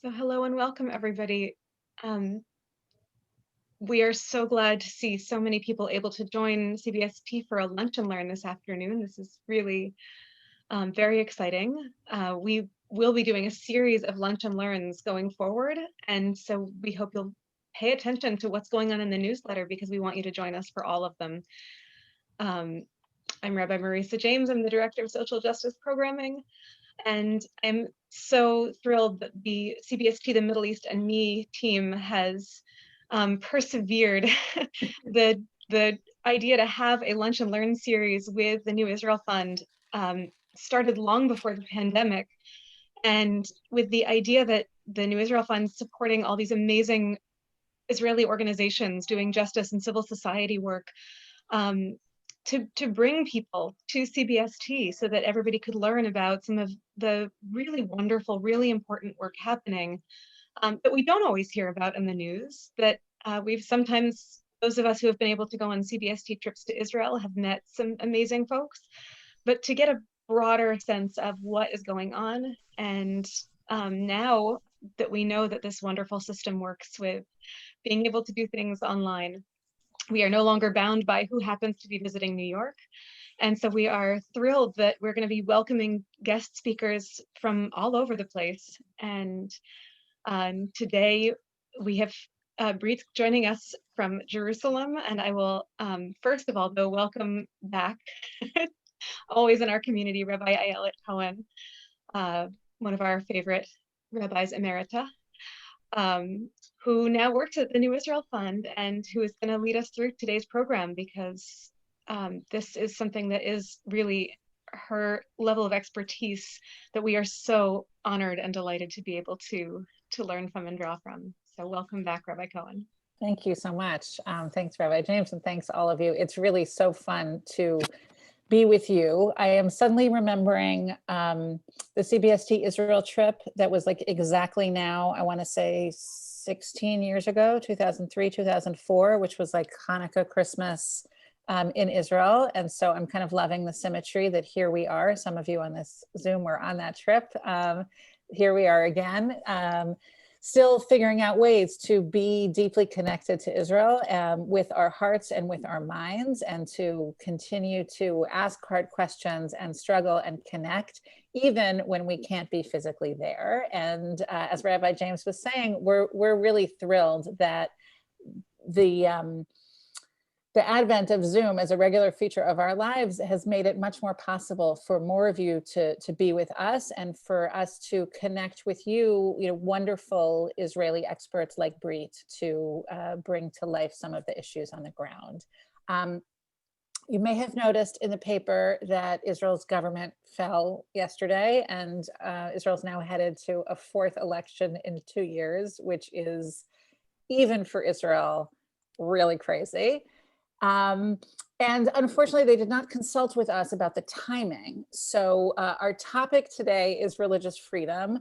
So hello and welcome, everybody. Um, we are so glad to see so many people able to join CBST for a lunch and learn this afternoon. This is really very exciting. We will be doing a series of lunch and learns going forward, and so we hope you'll pay attention to what's going on in the newsletter because we want you to join us for all of them. I'm Rabbi Marisa James. I'm the Director of Social Justice Programming. And I'm so thrilled that the CBST, the Middle East and Me team has persevered the idea to have a Lunch and Learn series with the New Israel Fund started long before the pandemic. And with the idea that the New Israel Fund is supporting all these amazing Israeli organizations doing justice and civil society work, to bring people to CBST so that everybody could learn about some of the really wonderful, really important work happening that we don't always hear about in the news, that we've sometimes, those of us who have been able to go on CBST trips to Israel have met some amazing folks, but to get a broader sense of what is going on. And now that we know that this wonderful system works with being able to do things online, we are no longer bound by who happens to be visiting New York. And so we are thrilled that we're going to be welcoming guest speakers from all over the place. And today we have Brit joining us from Jerusalem. And I will, first of all, though, welcome back, always in our community, Rabbi Ayelet Cohen, one of our favorite rabbis emerita. Who now works at the New Israel Fund and who is going to lead us through today's program, because this is something that is really her level of expertise that we are so honored and delighted to be able to learn from and draw from. So welcome back, Rabbi Cohen. Thank you so much. Thanks, Rabbi James, and thanks all of you. It's really so fun to be with you. I am suddenly remembering the CBST Israel trip that was like exactly now, I want to say 16 years ago, 2003, 2004, which was like Hanukkah, Christmas in Israel. And so I'm kind of loving the symmetry that here we are. Some of you on this Zoom were on that trip. Here we are again. Still figuring out ways to be deeply connected to Israel with our hearts and with our minds, and to continue to ask hard questions and struggle and connect, even when we can't be physically there. And as Rabbi James was saying, we're really thrilled that the advent of Zoom as a regular feature of our lives has made it much more possible for more of you to be with us, and for us to connect with you, wonderful Israeli experts like Brit, to bring to life some of the issues on the ground. You may have noticed in the paper that Israel's government fell yesterday, and Israel's now headed to a fourth election in 2 years, which is, even for Israel, really crazy. And unfortunately, they did not consult with us about the timing. So our topic today is religious freedom.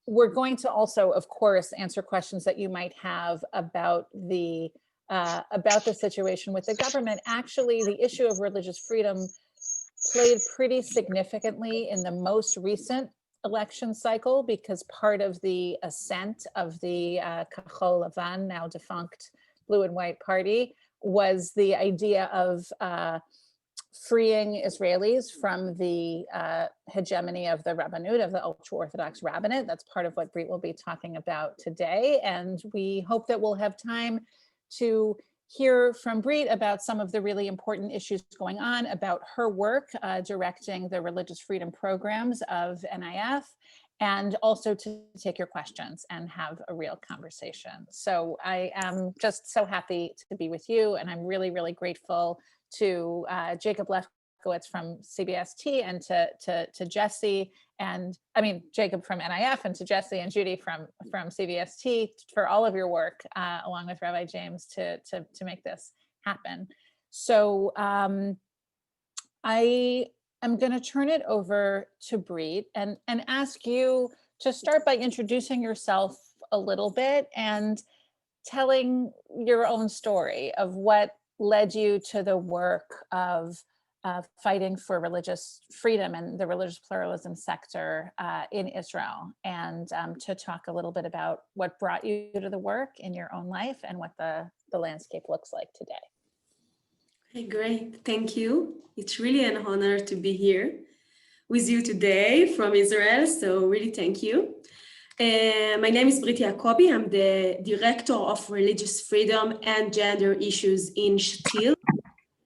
We're going to also, of course, answer questions that you might have about the situation with the government. Actually, the issue of religious freedom played pretty significantly in the most recent election cycle, because part of the ascent of the Kachol Lavan, now defunct Blue and White Party, was the idea of freeing Israelis from the hegemony of the Rabbanut, of the ultra-Orthodox rabbinate. That's part of what Brit will be talking about today. And we hope that we'll have time to hear from Brit about some of the really important issues going on, about her work directing the religious freedom programs of NIF, and also to take your questions and have a real conversation. So I am just so happy to be with you, and I'm really, really grateful to Jacob Lefkowitz from CBST, and to Jesse, and Jacob from NIF, and to Jesse and Judy from CBST for all of your work, along with Rabbi James, to make this happen. So I'm going to turn it over to Brit and ask you to start by introducing yourself a little bit and telling your own story of what led you to the work of fighting for religious freedom and the religious pluralism sector in Israel, and to talk a little bit about what brought you to the work in your own life and what the landscape looks like today. Okay, great, thank you. It's really an honor to be here with you today from Israel, so really thank you. My name is Brit Yakobi. I'm the Director of Religious Freedom and Gender Issues in Shatil,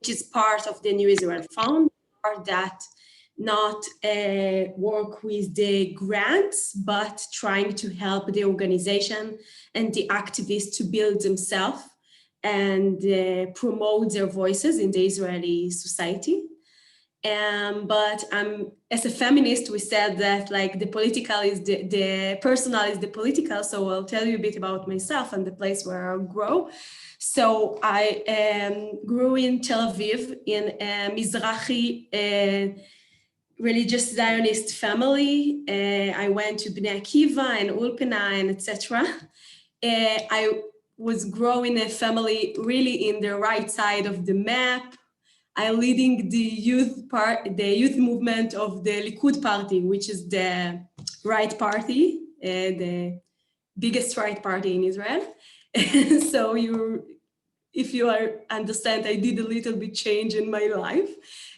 which is part of the New Israel Fund, or that not work with the grants, but trying to help the organization and the activists to build themselves and promote their voices in the Israeli society. But as a feminist, we said that like the political is the personal is the political. So I'll tell you a bit about myself and the place where I grew. So I grew in Tel Aviv in a Mizrahi religious Zionist family. I went to Bnei Akiva and Ulpana and etc. I was growing in a family really in the right side of the map. I'm leading the youth movement of the Likud party, which is the right party, the biggest right party in Israel. So if you understand, I did a little bit change in my life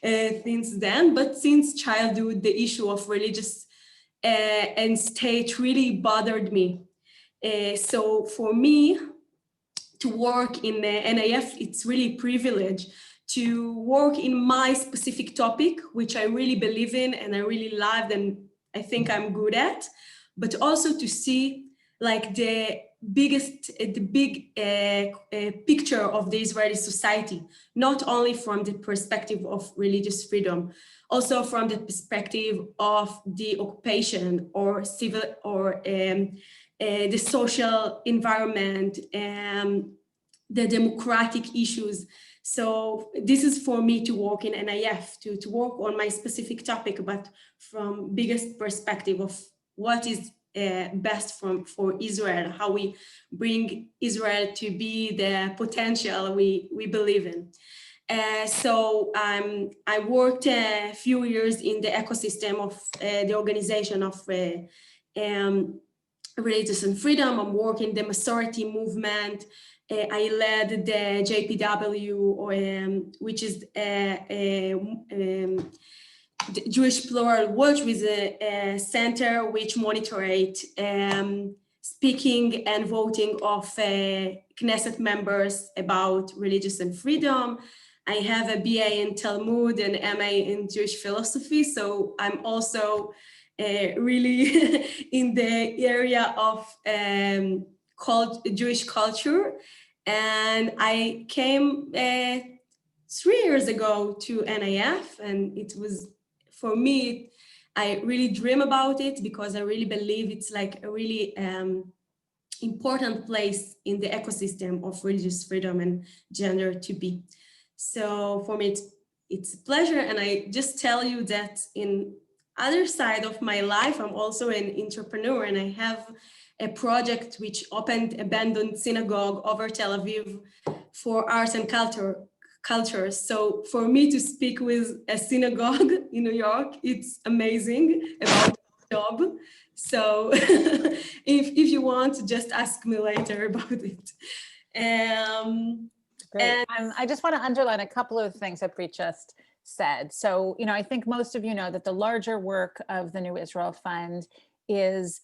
since then, but since childhood, the issue of religious and state really bothered me. So for me to work in the NIF, it's really a privilege to work in my specific topic, which I really believe in and I really love and I think I'm good at, but also to see like the big picture of the Israeli society, not only from the perspective of religious freedom, also from the perspective of the occupation or civil or the social environment, the democratic issues. So this is for me to work in NIF, to work on my specific topic, but from biggest perspective of what is best for Israel, how we bring Israel to be the potential we believe in. So I worked a few years in the ecosystem of the organization of religious and freedom. I'm working the Masorti movement. I led the JPW, which is the Jewish Pluralism Watch, with a center which monitors speaking and voting of Knesset members about religious and freedom. I have a BA in Talmud and MA in Jewish philosophy, so I'm also really in the area of Jewish culture. And I came 3 years ago to NIF, and it was, for me, I really dream about it because I really believe it's like a really important place in the ecosystem of religious freedom and gender to be. So for me, it's a pleasure. And I just tell you that in other side of my life, I'm also an entrepreneur, and I have a project which opened abandoned synagogue over Tel Aviv for arts and culture. So for me to speak with a synagogue in New York, it's amazing about the job. So if you want, just ask me later about it. Great. I just want to underline a couple of things that Brit just said. So, I think most of you know that the larger work of the New Israel Fund is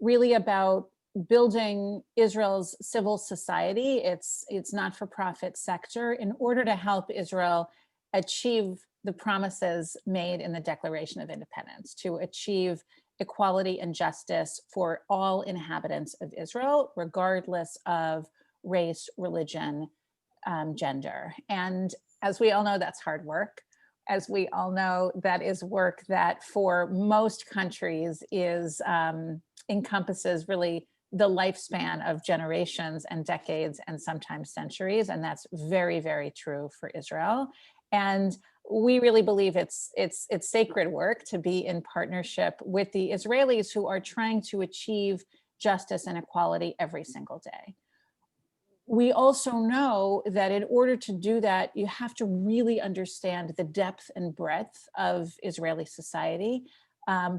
really about building Israel's civil society, its not-for-profit sector, in order to help Israel achieve the promises made in the Declaration of Independence, to achieve equality and justice for all inhabitants of Israel, regardless of race, religion, gender. And as we all know, that's hard work. As we all know, that is work that for most countries is encompasses really the lifespan of generations and decades and sometimes centuries. And that's very, very true for Israel. And we really believe it's sacred work to be in partnership with the Israelis who are trying to achieve justice and equality every single day. we also know that in order to do that, you have to really understand the depth and breadth of Israeli society,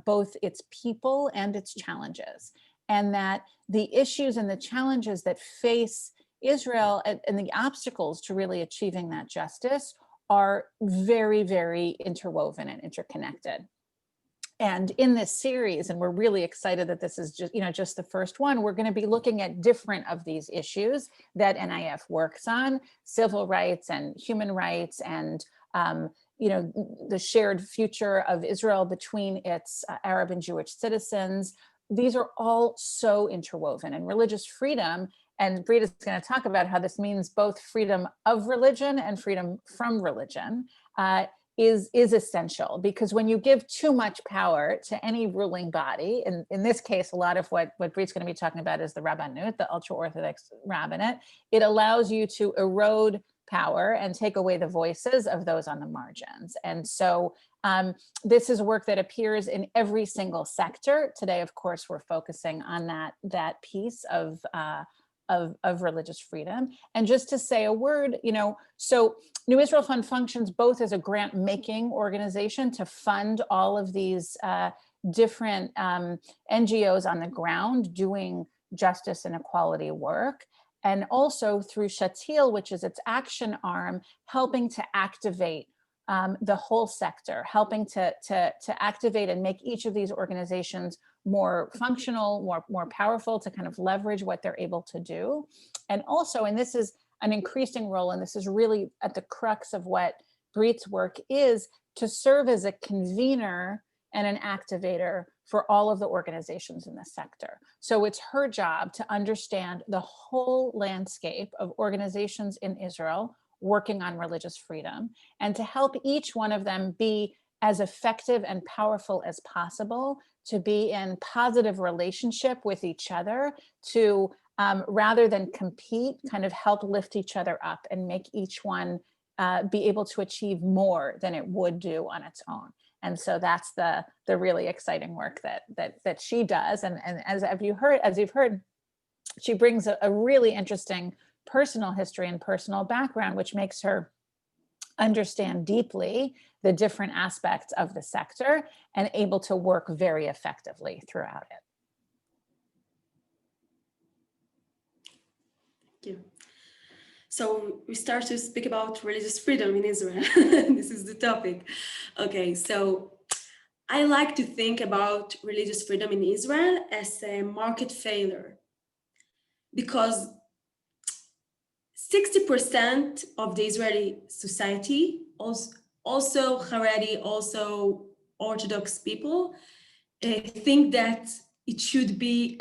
both its people and its challenges, and that the issues and the challenges that face Israel and the obstacles to really achieving that justice are very, very interwoven and interconnected. And in this series, and we're really excited that this is just the first one, we're going to be looking at different of these issues that NIF works on: civil rights and human rights, and the shared future of Israel between its Arab and Jewish citizens. These are all so interwoven, and religious freedom, and Brit is going to talk about how this means both freedom of religion and freedom from religion, is essential, because when you give too much power to any ruling body, in this case, a lot of what Brit's going to be talking about is the Rabbanut, the ultra-Orthodox rabbinate, it allows you to erode power and take away the voices of those on the margins. And so this is work that appears in every single sector. Today, of course, we're focusing on that piece of religious freedom. And just to say a word, so New Israel Fund functions both as a grant-making organization to fund all of these different NGOs on the ground doing justice and equality work, and also through Shatil, which is its action arm, helping to activate the whole sector, helping to activate and make each of these organizations more functional, more powerful, to kind of leverage what they're able to do. And also, and this is an increasing role, and this is really at the crux of what Brit's work is, to serve as a convener and an activator for all of the organizations in the sector. So it's her job to understand the whole landscape of organizations in Israel working on religious freedom, and to help each one of them be as effective and powerful as possible, to be in positive relationship with each other, to rather than compete, kind of help lift each other up and make each one be able to achieve more than it would do on its own. And so that's the really exciting work that she does. And as you've heard, she brings a really interesting personal history and personal background, which makes her understand deeply the different aspects of the sector and able to work very effectively throughout it. Thank you. So we start to speak about religious freedom in Israel. This is the topic. Okay, so I like to think about religious freedom in Israel as a market failure, because 60% of the Israeli society, also haredi, also Orthodox people, think that it should be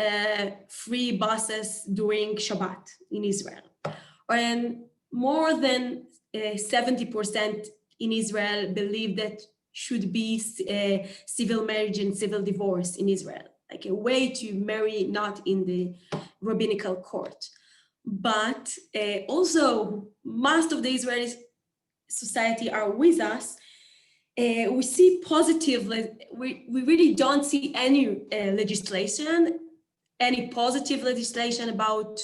free buses during Shabbat in Israel. And more than 70% in Israel believe that should be civil marriage and civil divorce in Israel, like a way to marry not in the Rabbinic Court. But also most of the Israeli society are with us. We see positive, we really don't see any legislation, any positive legislation about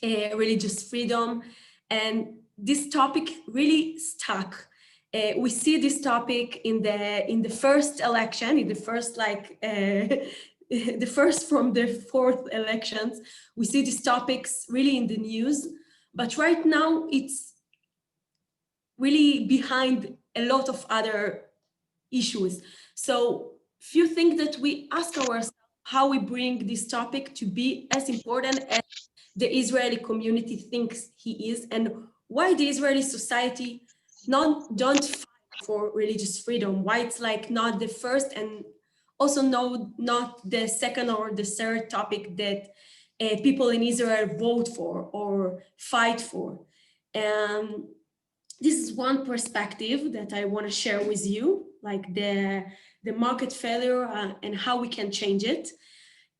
religious freedom. And this topic really stuck. We see this topic in the first election, in the first the first from the fourth elections. We see these topics really in the news, but right now it's really behind a lot of other issues. So few things that we ask ourselves how we bring this topic to be as important as the Israeli community thinks he is, and why the Israeli society don't fight for religious freedom, why it's like not the first and also not the second or the third topic that people in Israel vote for or fight for. And this is one perspective that I want to share with you, like the market failure and how we can change it.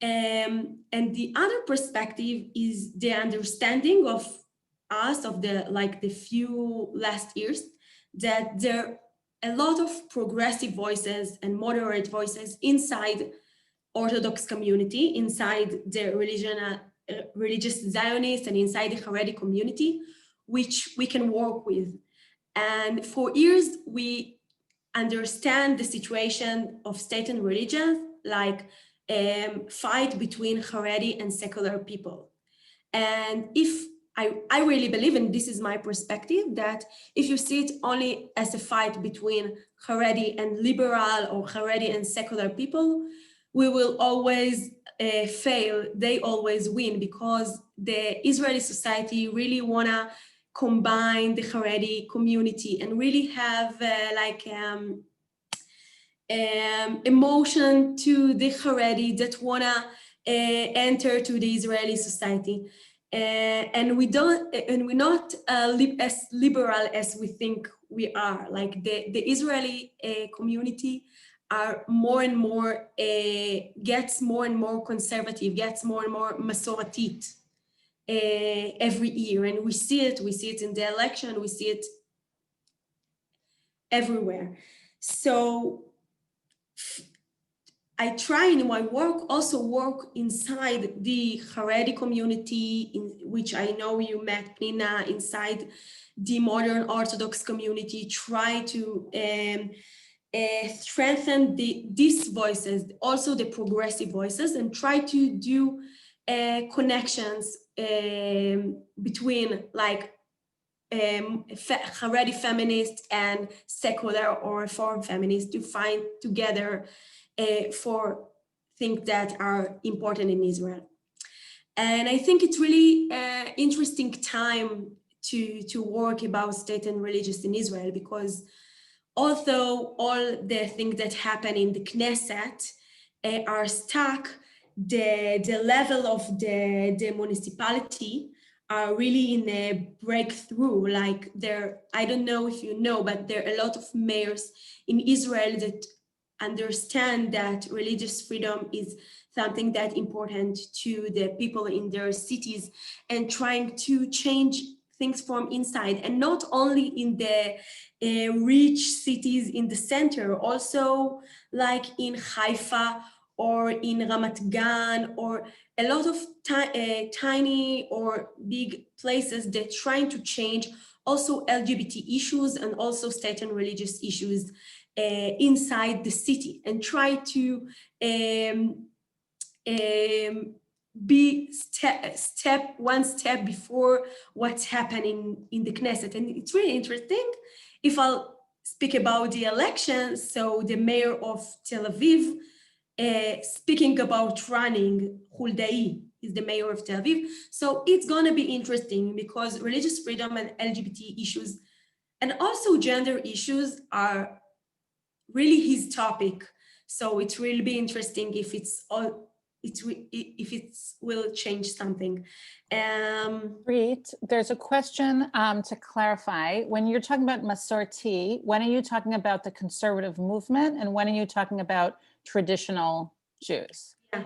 And the other perspective is the understanding of us, of the few last years, that there are a lot of progressive voices and moderate voices inside Orthodox community, inside the religious Zionists and inside the Haredi community, which we can work with. And for years, we understand the situation of state and religion like fight between Haredi and secular people. And if I really believe, and this is my perspective, that if you see it only as a fight between Haredi and liberal or Haredi and secular people, we will always fail. They always win, because the Israeli society really wanna combine the Haredi community and really have emotion to the Haredi that wanna enter to the Israeli society. And we're not as liberal as we think we are. Like the Israeli community are more and more, gets more and more conservative, gets more and more Masorti every year. And we see it in the election, we see it everywhere. So I try in my work also work inside the Haredi community, in which I know you met Nina, inside the modern Orthodox community, try to strengthen these voices, also the progressive voices, and try to do connections between like Haredi feminists and secular or reform feminists to find together for things that are important in Israel. And I think it's really interesting time to work about state and religious in Israel, because although all the things that happen in the Knesset are stuck, the level of the municipality are really in a breakthrough. Like I don't know if you know, but there are a lot of mayors in Israel that understand that religious freedom is something that important to the people in their cities, and trying to change things from inside, and not only in the rich cities in the center, also like in Haifa or in Ramat Gan, or a lot of tiny or big places that trying to change also LGBT issues and also state and religious issues inside the city, and try to be one step before what's happening in the Knesset. And it's really interesting. If I'll speak about the election, so the mayor of Tel Aviv, speaking about running, Huldai is the mayor of Tel Aviv. So it's gonna be interesting, because religious freedom and LGBT issues and also gender issues are really his topic. So it will be interesting if it will change something. Brit, there's a question to clarify. When you're talking about Masorti, when are you talking about the conservative movement, and when are you talking about traditional Jews? Yeah,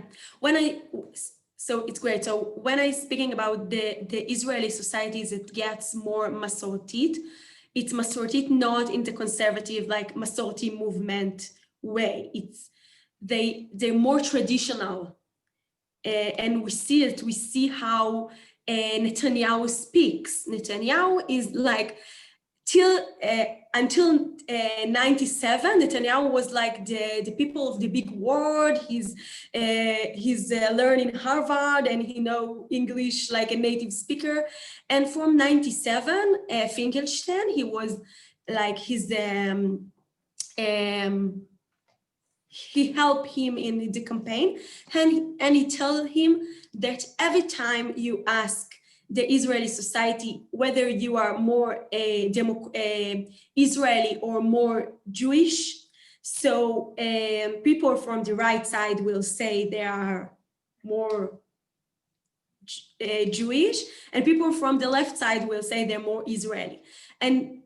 so it's great. So when I'm speaking about the Israeli societies, it gets more Masorti. It's Masorti, not in the conservative, like Masorti movement way. They're more traditional. And we see it, we see how Netanyahu speaks. Netanyahu is like, until 97, Netanyahu was like the people of the big world. He's learning Harvard, and he know English like a native speaker. And from 97, Finkelstein, he was like he helped him in the campaign, and he told him that every time you ask the Israeli society whether you are more Israeli or more Jewish, so people from the right side will say they are more Jewish, and people from the left side will say they're more Israeli. And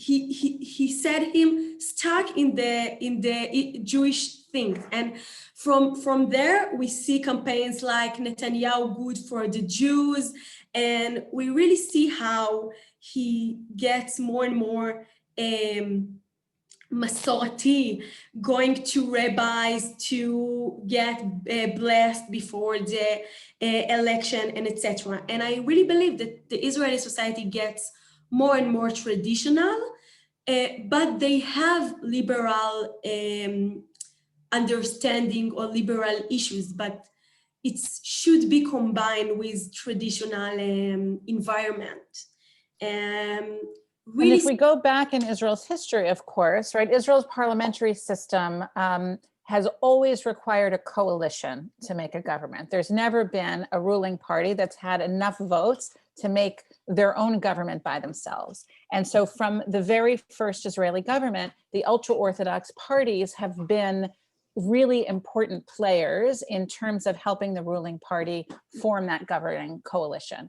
he said him stuck in the Jewish thing. And from there we see campaigns like Netanyahu good for the Jews, and we really see how he gets more and more Masorti, going to rabbis to get blessed before the election, and etc. And I really believe that the Israeli society gets more and more traditional, but they have liberal understanding or liberal issues, but it should be combined with traditional environment. Really, and if we go back in Israel's history, of course, right, Israel's parliamentary system has always required a coalition to make a government. There's never been a ruling party that's had enough votes to make their own government by themselves. And so from the very first Israeli government, the ultra-Orthodox parties have been really important players in terms of helping the ruling party form that governing coalition.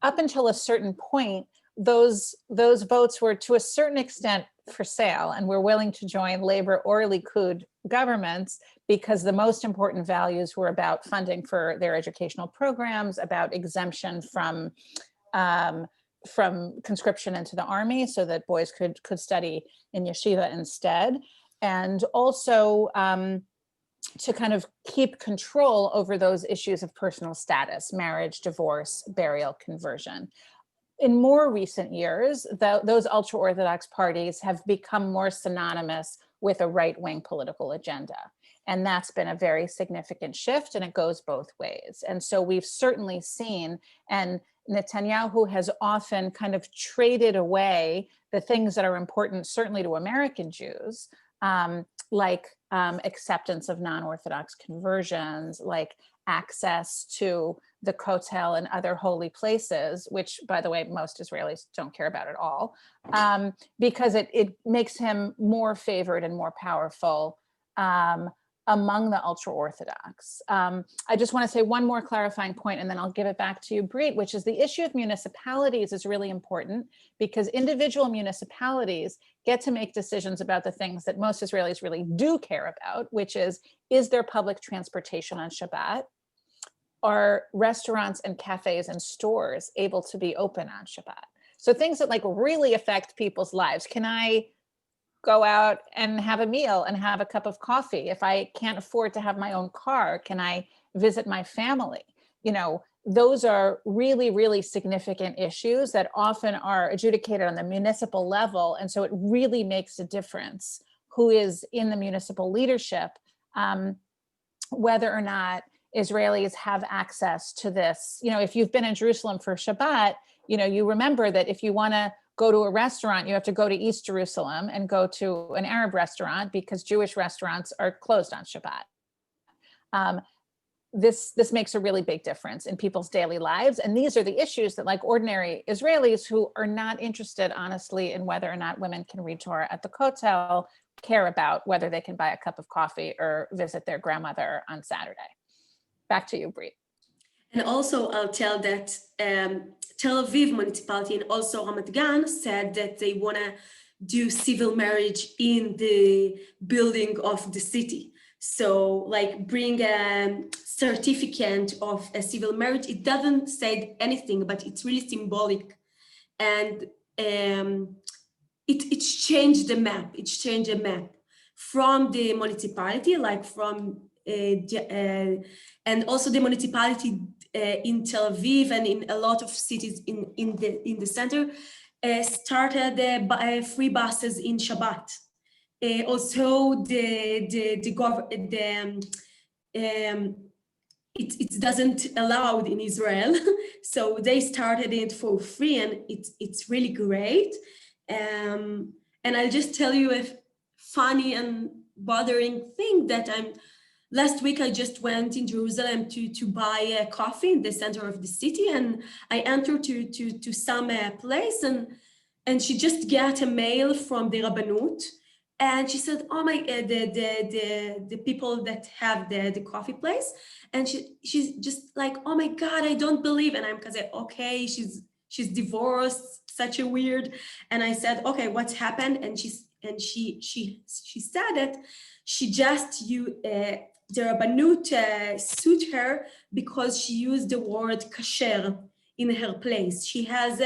Up until a certain point, those votes were to a certain extent for sale, and were willing to join Labor or Likud governments because the most important values were about funding for their educational programs, about exemption from conscription into the army so that boys could study in yeshiva instead, and also to kind of keep control over those issues of personal status, marriage, divorce, burial, conversion. In more recent years, those ultra-Orthodox parties have become more synonymous with a right-wing political agenda. And that's been a very significant shift, and it goes both ways. And so we've certainly seen, and Netanyahu has often kind of traded away the things that are important, certainly to American Jews, like acceptance of non-Orthodox conversions, like access to the Kotel and other holy places, which, by the way, most Israelis don't care about at all, because it makes him more favored and more powerful among the ultra-Orthodox. I just want to say one more clarifying point, and then I'll give it back to you, Brit, which is the issue of municipalities is really important because individual municipalities get to make decisions about the things that most Israelis really do care about, which is there public transportation on Shabbat? Are restaurants and cafes and stores able to be open on Shabbat? So things that like really affect people's lives. Can I go out and have a meal and have a cup of coffee? If I can't afford to have my own car, can I visit my family? You know, those are really, really significant issues that often are adjudicated on the municipal level. And so it really makes a difference who is in the municipal leadership, whether or not Israelis have access to this. You know, if you've been in Jerusalem for Shabbat, you know, you remember that if you want to go to a restaurant, you have to go to East Jerusalem and go to an Arab restaurant because Jewish restaurants are closed on Shabbat. This makes a really big difference in people's daily lives. And these are the issues that like ordinary Israelis who are not interested, honestly, in whether or not women can read Torah at the Kotel care about whether they can buy a cup of coffee or visit their grandmother on Saturday. Back to you, Brit. And also I'll tell that Tel Aviv municipality and also Ramat Gan said that they want to do civil marriage in the building of the city. So like bring a certificate of a civil marriage. It doesn't say anything, but it's really symbolic. And it's changed the map. It's changed the map from the municipality, like from and also the municipality in Tel Aviv and in a lot of cities in the center started free buses in Shabbat. Also, it doesn't allow in Israel, so they started it for free, and it's really great. And I'll just tell you a funny and bothering thing that last week I just went in Jerusalem to buy a coffee in the center of the city, and I entered to some place, and she just got a mail from the Rabbanut, and she said, "Oh my, the people that have the coffee place," and she's just like, "Oh my God, I don't believe," and I'm said, "Okay, she's divorced, such a weird," and I said, "Okay, what's happened?" And she said that she just the Rabbanut sued her because she used the word kasher in her place. She has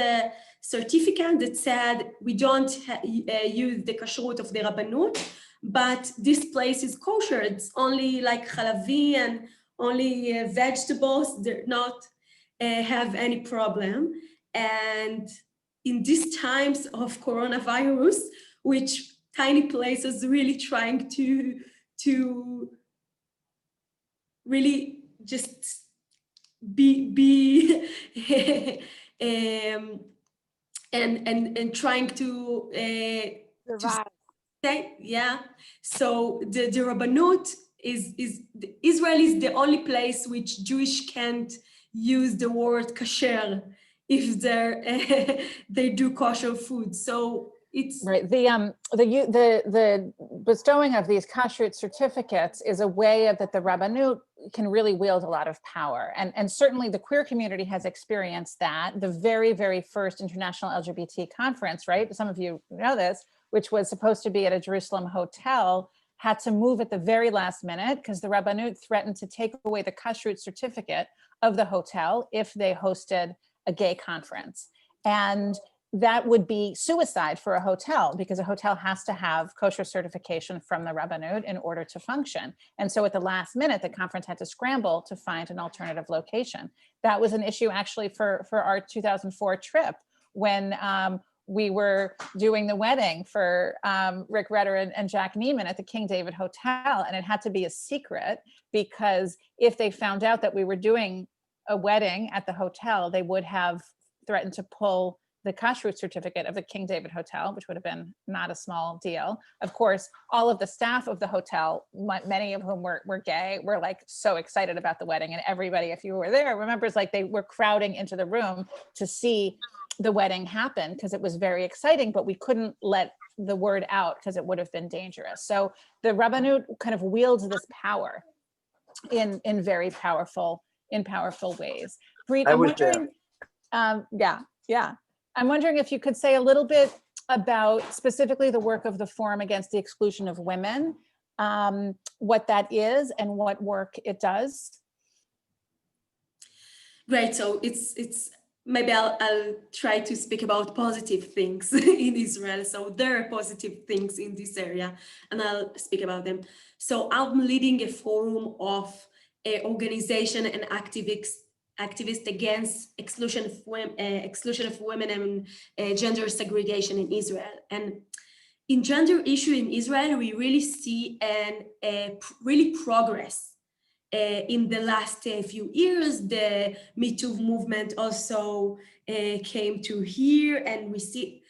certificate that said we don't use the kashrut of the Rabbanut, but this place is kosher. It's only like halavi and only vegetables. They're not have any problem. And in these times of coronavirus, which tiny places really trying to really just be and trying to Survive. say, yeah. So the Rabbanut is Israel is the only place which Jewish can't use the word kasher if they do kosher food. So it's right. The bestowing of these kashrut certificates is a way that the Rabbanut can really wield a lot of power, and certainly the queer community has experienced that. The very, very first international LGBT conference, right? Some of you know this, which was supposed to be at a Jerusalem hotel, had to move at the very last minute because the Rabbanut threatened to take away the kashrut certificate of the hotel if they hosted a gay conference. And that would be suicide for a hotel, because a hotel has to have kosher certification from the Rabbanut in order to function. And so at the last minute, the conference had to scramble to find an alternative location. That was an issue actually for our 2004 trip, when we were doing the wedding for Rick Redder and Jack Neiman at the King David Hotel. And it had to be a secret, because if they found out that we were doing a wedding at the hotel, they would have threatened to pull the kashrut certificate of the King David Hotel, which would have been not a small deal. Of course, all of the staff of the hotel, many of whom were gay, were like so excited about the wedding. And everybody, if you were there, remembers like they were crowding into the room to see the wedding happen, because it was very exciting, but we couldn't let the word out because it would have been dangerous. So the Rabbanut kind of wields this power in very powerful ways. Brit, I'm wondering, yeah. I'm wondering if you could say a little bit about specifically the work of the Forum Against the Exclusion of Women, what that is and what work it does. Great. So it's maybe I'll try to speak about positive things in Israel. So there are positive things in this area, and I'll speak about them. So I'm leading a forum of organization and activists against exclusion of women and gender segregation in Israel. And in gender issue in Israel, we really see really progress in the last few years. The Me Too movement also came to here, and we see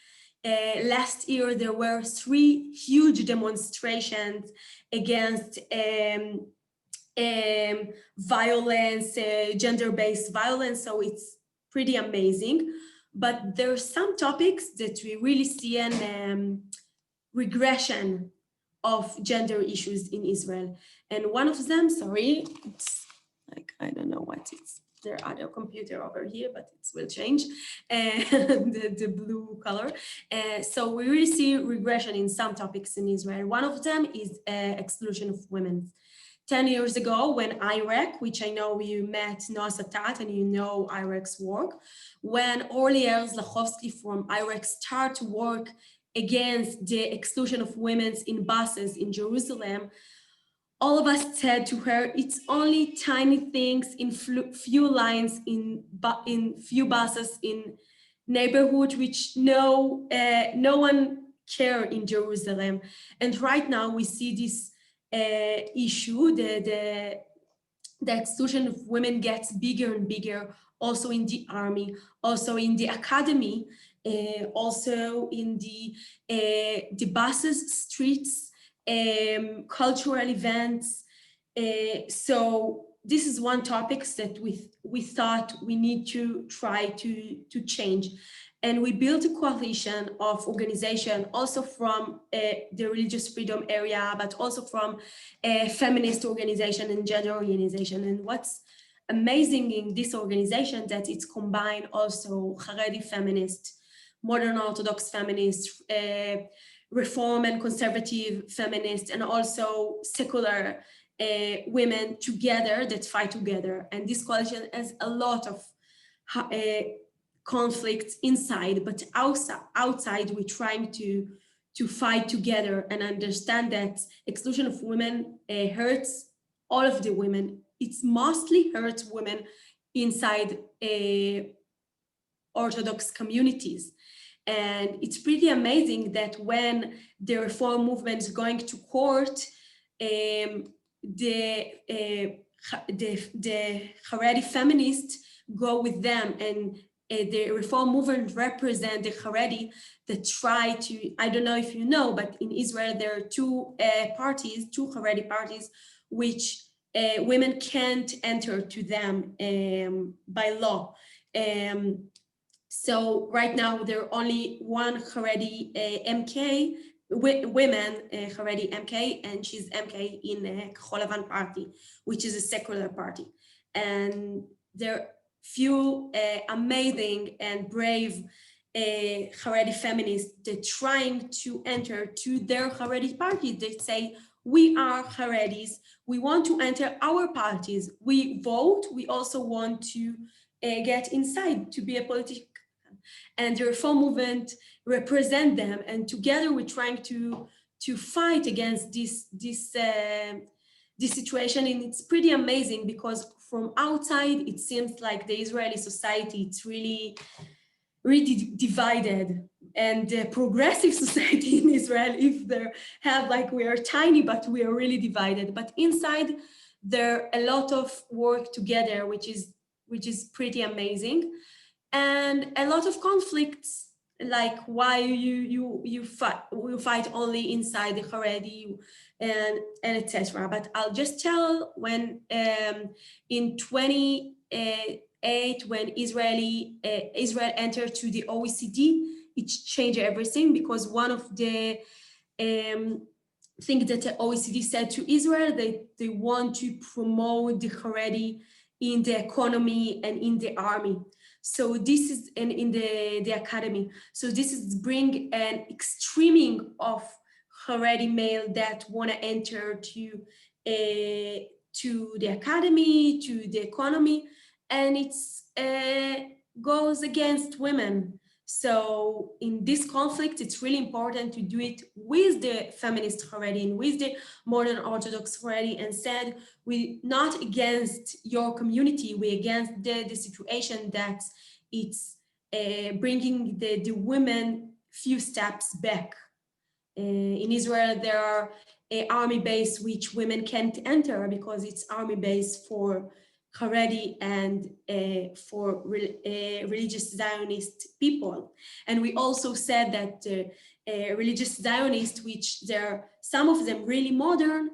last year there were 3 huge demonstrations against violence, gender-based violence. So it's pretty amazing. But there are some topics that we really see an regression of gender issues in Israel. And one of them, sorry, it's like, I don't know what it's, there are other computer over here, but it will change, the blue color. So we really see regression in some topics in Israel. One of them is exclusion of women. 10 years ago, when IREC, which I know you met Noah Satat and you know IREC's work, when Orly Erz-Lachovsky from IREC started to work against the exclusion of women in buses in Jerusalem, all of us said to her, it's only tiny things in few lines in few buses in neighborhood which no one care in Jerusalem. And right now we see this issue, the exclusion of women gets bigger and bigger, also in the army, also in the academy, also in the buses, streets, cultural events. So this is one topic that we thought we need to try to change. And we built a coalition of organization also from the religious freedom area, but also from feminist organization and gender organization. And what's amazing in this organization that it's combined also haredi feminist, modern Orthodox feminist, reform and conservative feminist, and also secular women together that fight together. And this coalition has a lot of conflicts inside, but outside we're trying to fight together and understand that exclusion of women hurts all of the women. It's mostly hurts women inside Orthodox communities. And it's pretty amazing that when the reform movement is going to court, the haredi feminists go with them, and the reform movement represent the haredi that try to, I don't know if you know, but in Israel there are two haredi parties, which women can't enter to them by law. So right now there are only one haredi MK, women haredi MK, and she's MK in B'chol L'vavcha party, which is a secular party. And there are few amazing and brave haredi feminists that trying to enter to their haredi party. They say, we are haredis, we want to enter our parties, we vote, we also want to get inside to be a politician. And the reform movement represent them, and together we're trying to fight against this situation. And it's pretty amazing because from outside it seems like the Israeli society, it's really divided, and the progressive society in Israel, if they have like, we are tiny but we are really divided, but inside there are a lot of work together, which is pretty amazing. And a lot of conflicts, like why you fight only inside the haredi and etc. But I'll just tell, when in 2008, when Israel entered to the OECD, it changed everything, because one of the things that the OECD said to Israel, they want to promote the haredi in the economy and in the army. So this is in the academy. So this is bring an extreming of haredi male that want to enter to the academy, to the economy, and it's goes against women. So in this conflict, it's really important to do it with the feminist haredi and with the modern Orthodox haredi, and said, we not against your community, we against the situation that it's bringing the women few steps back. In Israel, there are army base which women can't enter because it's army base for haredi and for religious Zionist people. And we also said that religious Zionists, which there some of them really modern,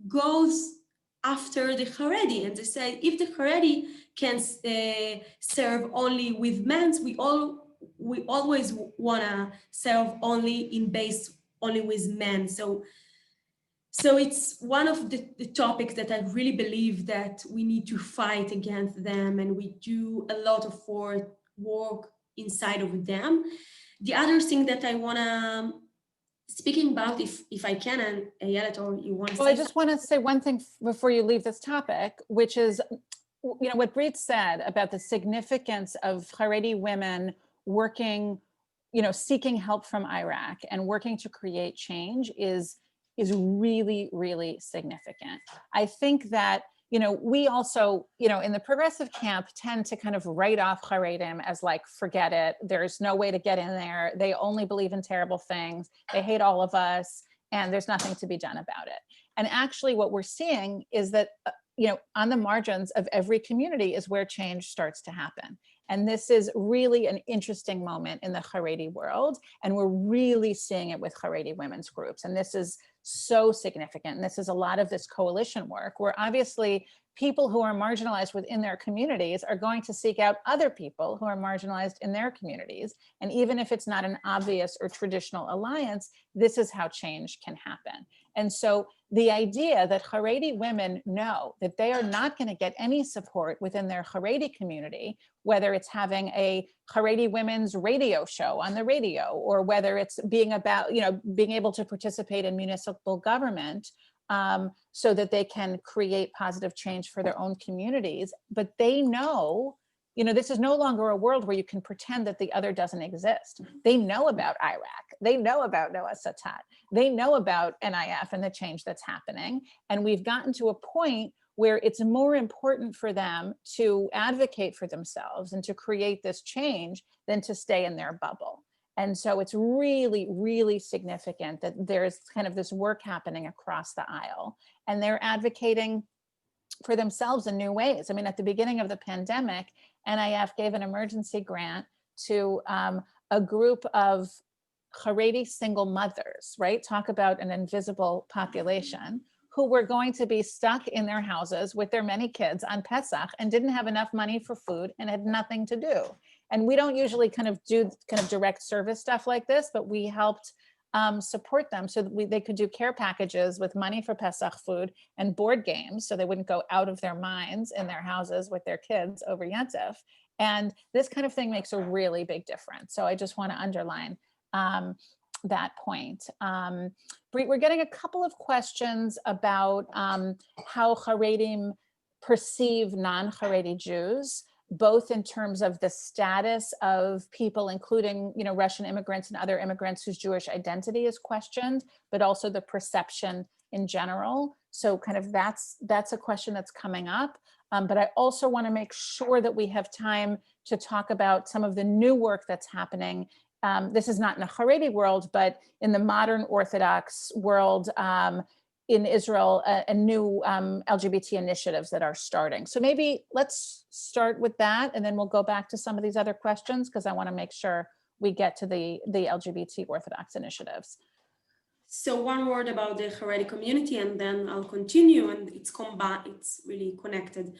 goes after the haredi, and they say, if the haredi can serve only with men, we always wanna serve only in base only with men. So it's one of the topics that I really believe that we need to fight against them, and we do a lot of work inside of them. The other thing that I wanna speaking about, if I can, and Ayelet, or you want to say? Well, I just want to say one thing before you leave this topic, which is, you know, what Brit said about the significance of haredi women working, you know, seeking help from Iraq and working to create change is really, really significant. I think that, you know, we also, you know, in the progressive camp tend to kind of write off haredim as like, forget it, there's no way to get in there, they only believe in terrible things, they hate all of us, and there's nothing to be done about it. And actually what we're seeing is that, you know, on the margins of every community is where change starts to happen. And this is really an interesting moment in the haredi world. And we're really seeing it with haredi women's groups. And this is so significant. And this is a lot of this coalition work, where obviously people who are marginalized within their communities are going to seek out other people who are marginalized in their communities. And even if it's not an obvious or traditional alliance, this is how change can happen. And so the idea that haredi women know that they are not going to get any support within their haredi community, whether it's having a haredi women's radio show on the radio, or whether it's being about, you know, being able to participate in municipal government so that they can create positive change for their own communities. But they know this is no longer a world where you can pretend that the other doesn't exist. They know about Iraq. They know about Noah Satat. They know about NIF and the change that's happening. And we've gotten to a point where it's more important for them to advocate for themselves and to create this change than to stay in their bubble. And so it's really, really significant that there's kind of this work happening across the aisle, and they're advocating for themselves in new ways. I mean, at the beginning of the pandemic, NIF gave an emergency grant to a group of haredi single mothers, right? Talk about an invisible population, who were going to be stuck in their houses with their many kids on Pesach and didn't have enough money for food and had nothing to do. And we don't usually kind of do direct service stuff like this, but we helped support them so that they could do care packages with money for Pesach food and board games, so they wouldn't go out of their minds in their houses with their kids over Yontif. And this kind of thing makes a really big difference. So I just want to underline that point. Brit, we're getting a couple of questions about how Haredim perceive non-Haredi Jews, both in terms of the status of people, including Russian immigrants and other immigrants whose Jewish identity is questioned, but also the perception in general. So kind of that's a question that's coming up. But I also want to make sure that we have time to talk about some of the new work that's happening. This is not in a Haredi world, but in the modern Orthodox world, in Israel, a new LGBT initiatives that are starting. So maybe let's start with that, and then we'll go back to some of these other questions, because I want to make sure we get to the LGBT Orthodox initiatives. So one word about the Haredi community, and then I'll continue, and it's combined, it's really connected.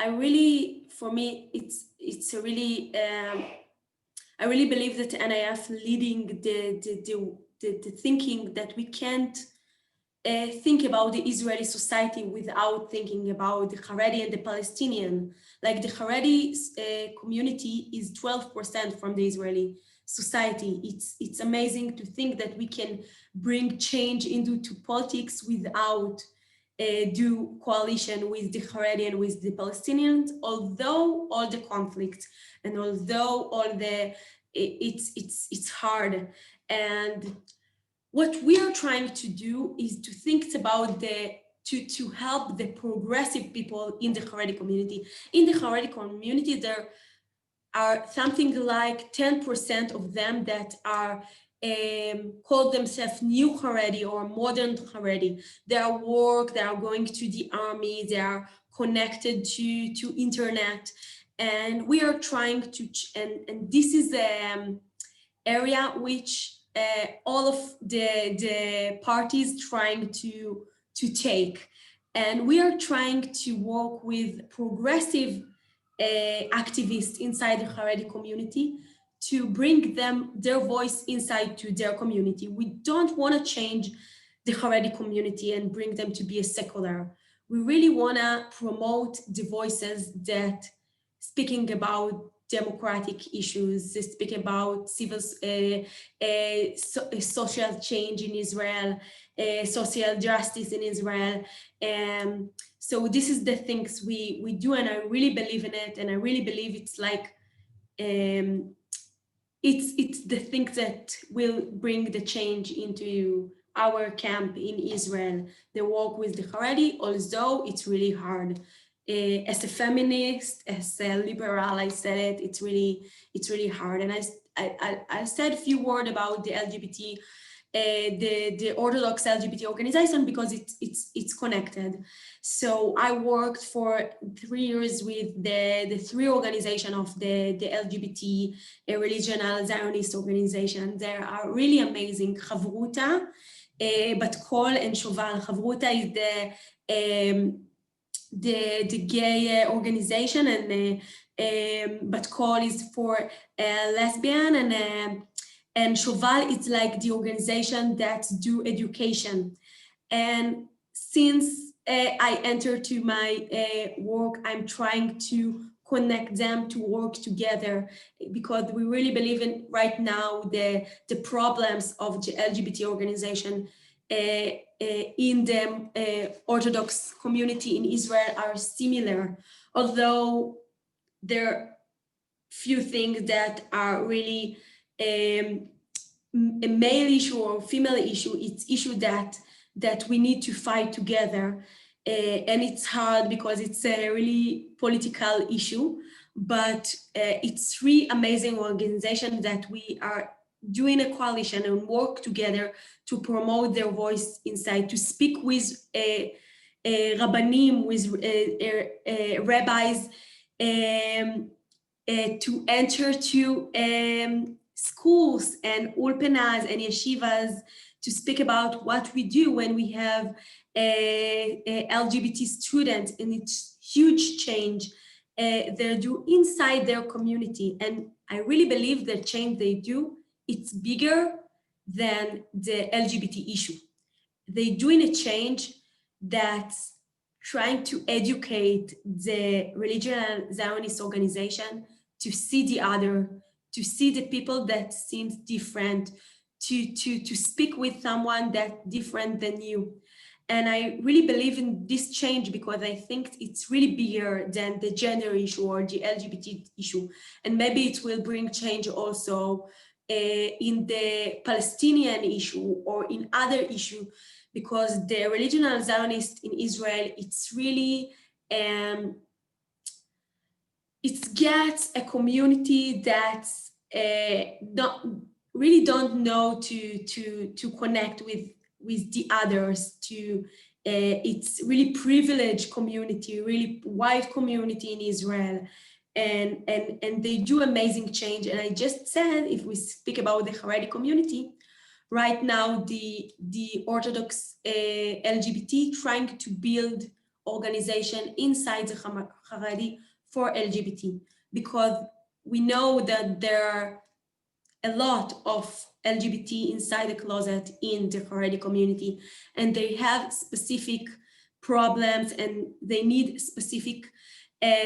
I really, for me, it's a really, I really believe that NIF leading the thinking that we can't think about the Israeli society without thinking about the Haredi and the Palestinian. Like the Haredi community is 12% from the Israeli society. It's amazing to think that we can bring change into politics without do coalition with the Haredi and with the Palestinians, although all the conflicts and although all the it's hard. And what we are trying to do is to think about to help the progressive people in the Haredi community. In the Haredi community, there are something like 10% of them that are call themselves new Haredi or modern Haredi. They are work, they are going to the army, they are connected to internet. And we are trying to, and this is the area which all of the parties trying to take. And we are trying to work with progressive activists inside the Haredi community to bring their voice inside to their community. We don't want to change the Haredi community and bring them to be a secular. We really want to promote the voices that speaking about democratic issues, speak about civil, social change in Israel, social justice in Israel. So this is the things we do, and I really believe in it, and I really believe it's like, it's the thing that will bring the change into our camp in Israel, the work with the Haredi, although it's really hard. As a feminist, as a liberal, I said it, it's really hard. And I said a few words about the LGBT, the Orthodox LGBT organization, because it's connected. So I worked for 3 years with the three organizations of the LGBT religional Zionist organization. They are really amazing. Chavruta, Bat Kol, and Shoval. Chavruta is the gay organization, and Bat Kol is for lesbian, and Shoval is like the organization that do education. And since I entered to my work, I'm trying to connect them to work together, because we really believe in right now the problems of the LGBT organization in the Orthodox community in Israel are similar, although there are few things that are really a male issue or female issue. It's issue that we need to fight together, and it's hard because it's a really political issue, but it's three amazing organizations that we are doing a coalition and work together to promote their voice inside, to speak with rabbanim, with rabbis, to enter to schools and ulpanas and yeshivas to speak about what we do when we have a LGBT student, and it's huge change they do inside their community. And I really believe the change they do, it's bigger than the LGBT issue. They're doing a change that's trying to educate the religious Zionist organization to see the other, to see the people that seems different, to speak with someone that's different than you. And I really believe in this change because I think it's really bigger than the gender issue or the LGBT issue. And maybe it will bring change also in the Palestinian issue or in other issues, because the religious Zionist in Israel, it's really, it gets a community that really don't know to connect with the others. It's really privileged community, really white community in Israel, and they do amazing change. And I just said, if we speak about the Haredi community, right now the Orthodox LGBT trying to build organization inside the Haredi for LGBT, because we know that there are a lot of LGBT inside the closet in the Haredi community, and they have specific problems and they need specific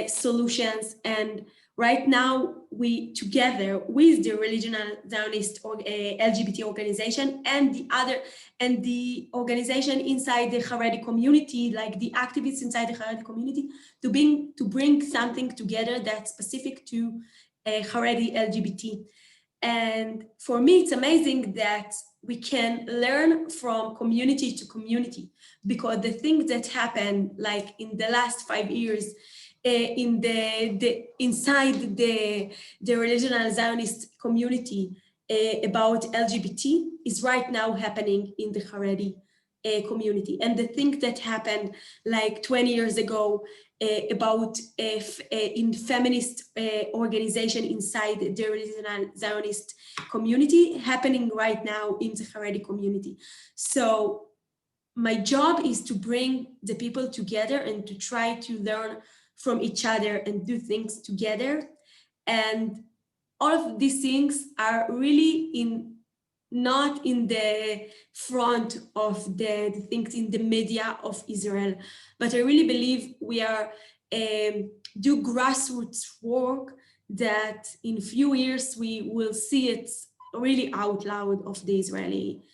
solutions. And right now we, together with the religious Zionist LGBT organization and the organization inside the Haredi community, like the activists inside the Haredi community, to bring something together that's specific to Haredi LGBT. And for me, it's amazing that we can learn from community to community, because the things that happen, like in the last 5 years, inside the religious Zionist community about LGBT is right now happening in the Haredi community. And the thing that happened like 20 years ago about in feminist organization inside the religious Zionist community happening right now in the Haredi community. So my job is to bring the people together and to try to learn from each other and do things together. And all of these things are really not in the front of the things in the media of Israel, but I really believe we are do grassroots work that in few years we will see it really out loud of the Israeli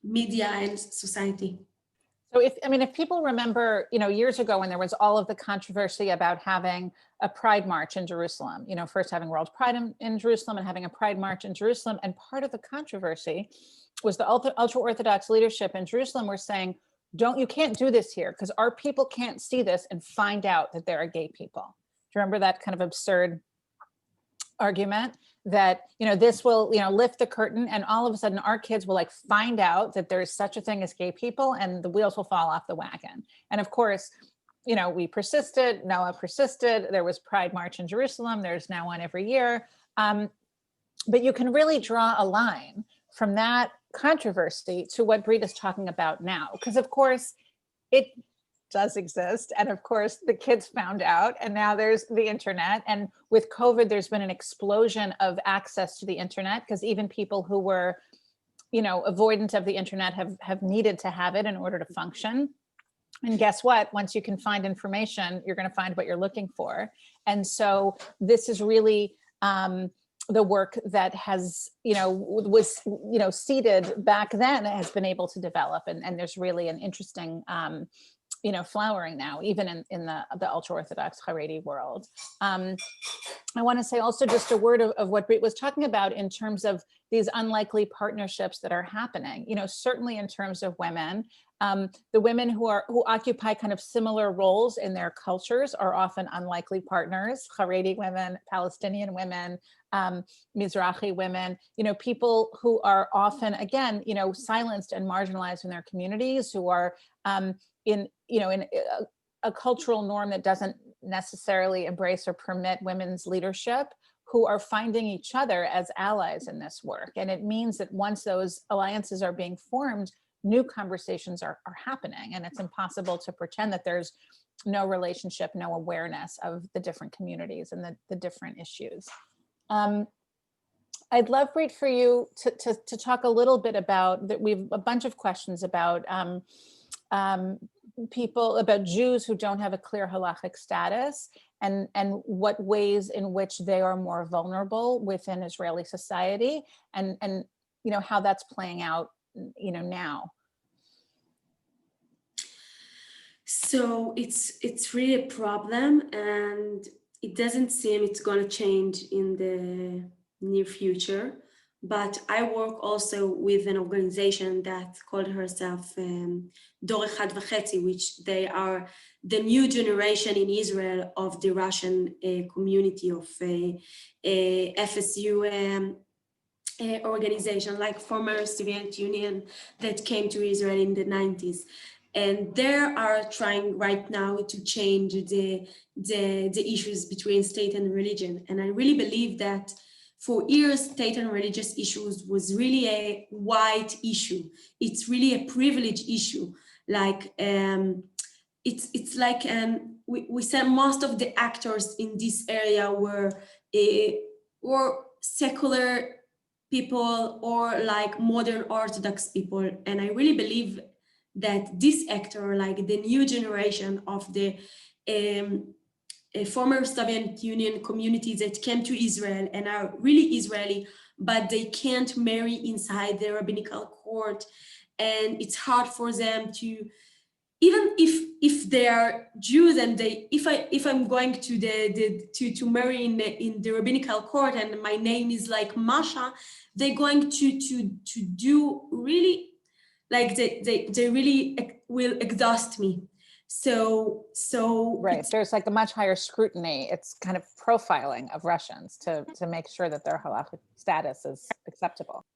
media and society. So if people remember, years ago when there was all of the controversy about having a pride march in Jerusalem, first having World Pride in Jerusalem and having a pride march in Jerusalem. And part of the controversy was the ultra-Orthodox leadership in Jerusalem were saying, you can't do this here because our people can't see this and find out that there are gay people. Do you remember that kind of absurd argument that, this will, lift the curtain and all of a sudden our kids will find out that there's such a thing as gay people and the wheels will fall off the wagon. And of course, we persisted, Noah persisted, there was Pride March in Jerusalem, there's now one every year. But you can really draw a line from that controversy to what Brit is talking about now, because of course it does exist. And of course the kids found out, and now there's the internet. And with COVID, there's been an explosion of access to the internet, because even people who were, avoidant of the internet have needed to have it in order to function. And guess what? Once you can find information, you're going to find what you're looking for. And so this is really the work that has, was, seeded back then has been able to develop. And there's really an interesting, flowering now, even in the ultra-Orthodox haredi world. I want to say also just a word of what Brit was talking about in terms of these unlikely partnerships that are happening, certainly in terms of women. The women who occupy kind of similar roles in their cultures are often unlikely partners. Haredi women, Palestinian women, Mizrahi women, people who are often, again, silenced and marginalized in their communities, who are in a cultural norm that doesn't necessarily embrace or permit women's leadership, who are finding each other as allies in this work. And it means that once those alliances are being formed, new conversations are happening, and it's impossible to pretend that there's no relationship, no awareness of the different communities and the different issues. I'd love, Brit, for you to talk a little bit about that. We've a bunch of questions about about Jews who don't have a clear halachic status, and what ways in which they are more vulnerable within Israeli society, and how that's playing out now. So it's really a problem, and it doesn't seem it's going to change in the near future. But I work also with an organization that called herself Dor Echad V'Chetzi, which they are the new generation in Israel of the Russian community of FSU organization, like former Soviet Union that came to Israel in the 90s. And they are trying right now to change the issues between state and religion. And I really believe that for years, state and religious issues was really a white issue. It's really a privilege issue. Like it's like we said most of the actors in this area were secular people or like modern Orthodox people. And I really believe that this actor, like the new generation of the former Soviet Union communities that came to Israel and are really Israeli, but they can't marry inside the Rabbinical court. And it's hard for them to, even if they are Jews and if I'm going to marry in the Rabbinical court and my name is like Masha, they're going to do really, like they really will exhaust me. So right, there's like a much higher scrutiny. It's kind of profiling of Russians to make sure that their halachic status is acceptable.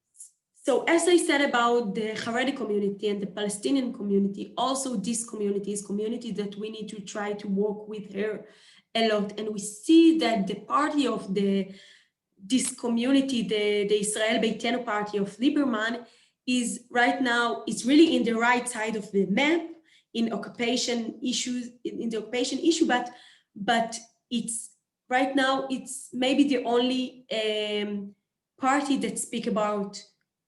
So as I said about the Haredi community and the Palestinian community, also this community is community that we need to try to work with her a lot. And we see that the party of this community, the Israel Beitenu party of Lieberman, is right now, it's really in the right side of the map in occupation issues, in the occupation issue, but it's right now, it's maybe the only party that speak about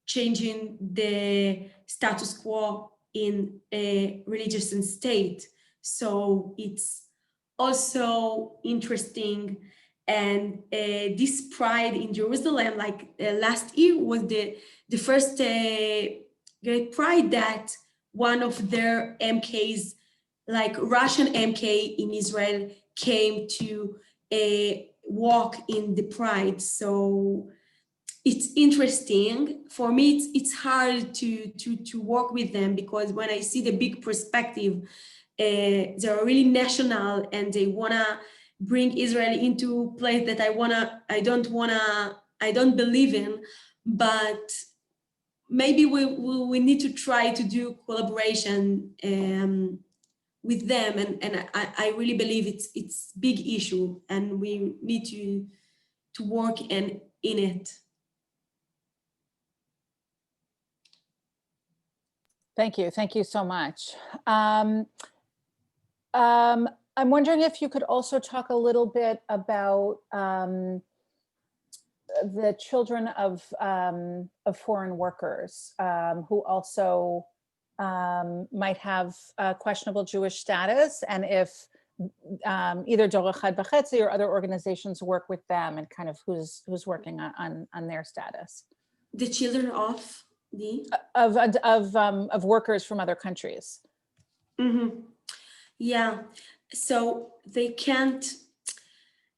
changing the status quo in a religious and state. So it's also interesting. And this pride in Jerusalem, like last year was the first great pride that one of their MKs, like Russian MK in Israel, came to walk in the pride. So it's interesting. For me, it's hard to work with them, because when I see the big perspective, they're really national and they wanna bring Israel into a place that I don't believe in, but maybe we need to try to do collaboration with them, and I really believe it's big issue and we need to work in it. Thank you so much. I'm wondering if you could also talk a little bit about the children of foreign workers who also might have questionable Jewish status, and if either Dor Echad B'Chetzi or other organizations work with them, and kind of who's working on their status? The children of the? Of workers from other countries. Mm-hmm. Yeah, so they can't,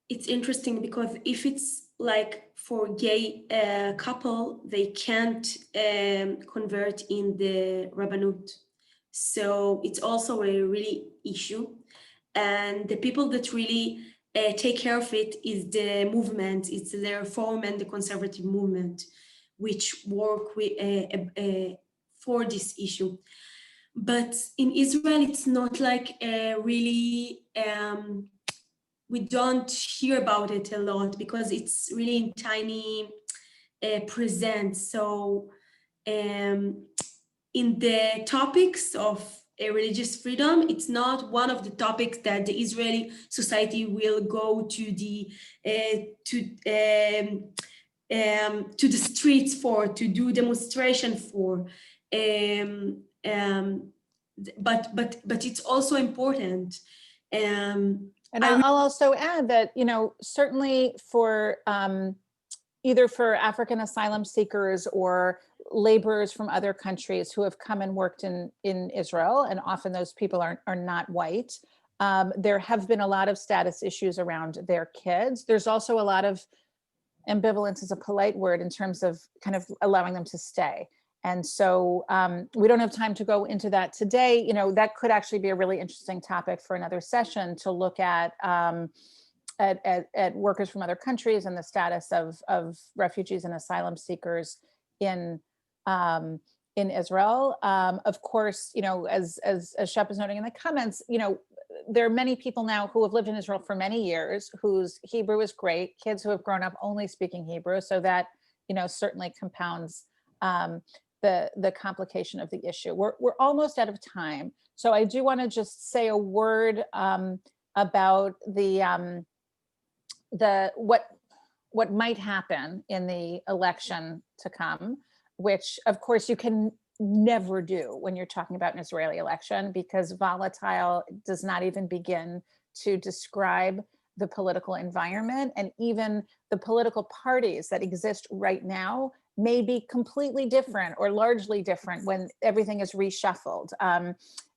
it's interesting because if it's like for gay couple, they can't convert in the Rabbanut. So it's also a really issue. And the people that really take care of it is the movement, it's the Reform and the Conservative movement, which work with, for this issue. But in Israel, it's not like really, we don't hear about it a lot because it's really in tiny present. So in the topics of religious freedom, it's not one of the topics that the Israeli society will go to the streets for, to do demonstration for. But it's also important. And I'll also add that, you know, certainly for either for African asylum seekers or laborers from other countries who have come and worked in Israel, and often those people are not white, there have been a lot of status issues around their kids. There's also a lot of ambivalence, is a polite word, in terms of kind of allowing them to stay. And so we don't have time to go into that today. You know, that could actually be a really interesting topic for another session, to look at workers from other countries and the status of refugees and asylum seekers in Israel. Of course, you know, as Shep is noting in the comments, you know, there are many people now who have lived in Israel for many years, whose Hebrew is great, kids who have grown up only speaking Hebrew. So that, you know, certainly compounds the complication of the issue. We're almost out of time. So I do want to just say a word about what might happen in the election to come, which of course you can never do when you're talking about an Israeli election, because volatile does not even begin to describe the political environment, and even the political parties that exist right now may be completely different or largely different when everything is reshuffled.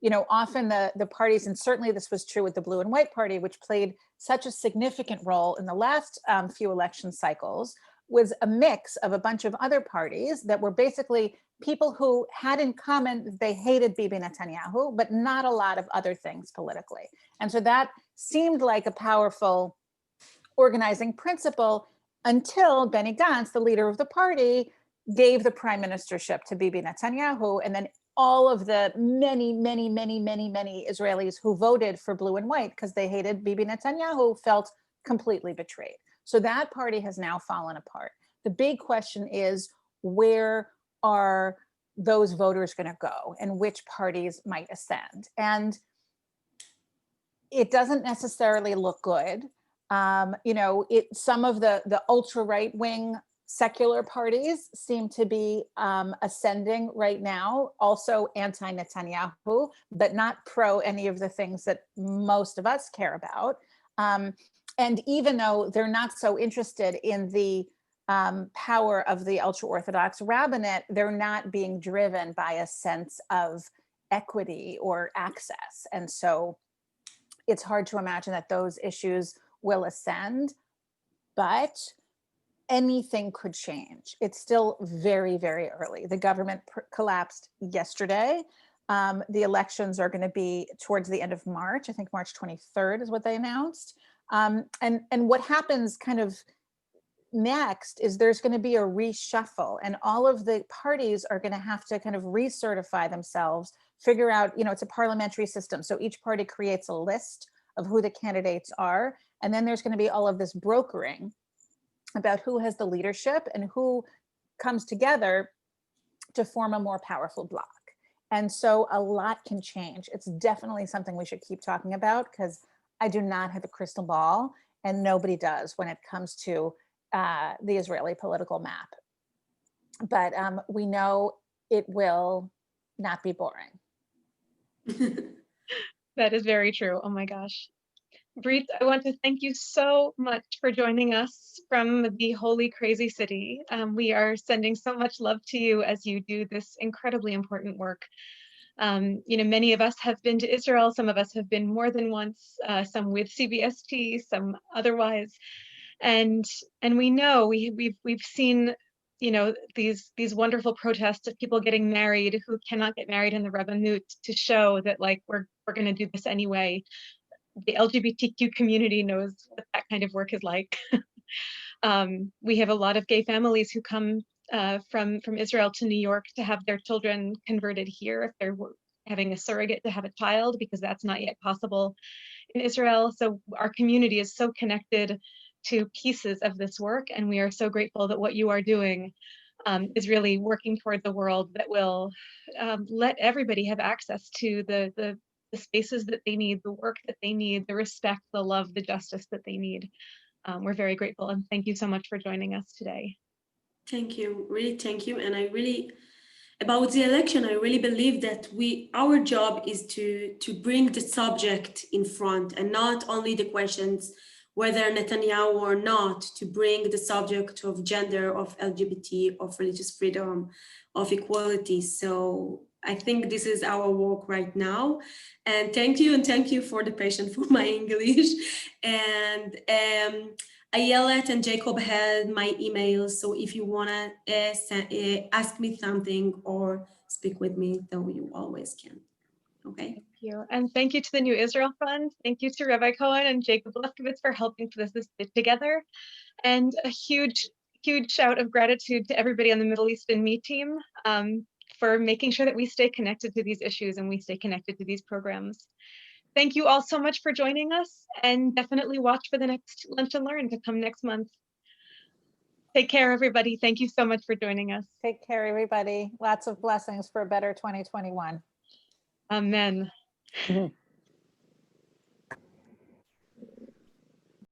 You know, often the parties, and certainly this was true with the Blue and White Party, which played such a significant role in the last few election cycles, was a mix of a bunch of other parties that were basically people who had in common that they hated Bibi Netanyahu, but not a lot of other things politically. And so that seemed like a powerful organizing principle until Benny Gantz, the leader of the party, gave the prime ministership to Bibi Netanyahu. And then all of the many Israelis who voted for Blue and White because they hated Bibi Netanyahu felt completely betrayed. So that party has now fallen apart. The big question is, where are those voters going to go, and which parties might ascend? And it doesn't necessarily look good. You know, some of the ultra right wing secular parties seem to be ascending right now, also anti-Netanyahu, but not pro any of the things that most of us care about. And even though they're not so interested in the power of the ultra-Orthodox rabbinate, they're not being driven by a sense of equity or access. And so it's hard to imagine that those issues will ascend, but anything could change. It's still very, very early. The government collapsed yesterday. The elections are going to be towards the end of March. I think March 23rd is what they announced. And what happens kind of next is there's going to be a reshuffle, and all of the parties are going to have to kind of recertify themselves, figure out, you know, it's a parliamentary system. So each party creates a list of who the candidates are. And then there's going to be all of this brokering about who has the leadership and who comes together to form a more powerful bloc. And so a lot can change. It's definitely something we should keep talking about, because I do not have a crystal ball, and nobody does when it comes to the Israeli political map. But we know it will not be boring. That is very true. Oh my gosh. Brit, I want to thank you so much for joining us from the holy, crazy city. We are sending so much love to you as you do this incredibly important work. Many of us have been to Israel. Some of us have been more than once, some with CBST, some otherwise. And we know we've seen, these wonderful protests of people getting married who cannot get married in the Rabbanut, to show that like we're going to do this anyway. The LGBTQ community knows what that kind of work is like. We have a lot of gay families who come from Israel to New York to have their children converted here if they're having a surrogate to have a child, because that's not yet possible in Israel. So our community is so connected to pieces of this work, and we are so grateful that what you are doing is really working toward the world that will let everybody have access to the spaces that they need, the work that they need, the respect, the love, the justice that they need. We're very grateful, and thank you so much for joining us today. Thank you, really thank you. And about the election, I really believe that our job is to bring the subject in front, and not only the questions whether Netanyahu or not, to bring the subject of gender, of LGBT, of religious freedom, of equality. So I think this is our work right now. And thank you for the patience for my English. And Ayelet and Jacob had my email, so if you wanna ask me something or speak with me, though you always can. Okay. Thank you. And thank you to the New Israel Fund. Thank you to Rabbi Cohen and Jacob Lefkowitz for helping put this together. And a huge shout of gratitude to everybody on the Middle East and Me team for making sure that we stay connected to these issues and we stay connected to these programs. Thank you all so much for joining us, and definitely watch for the next Lunch and Learn to come next month. Take care, everybody. Thank you so much for joining us. Take care, everybody. Lots of blessings for a better 2021. Amen.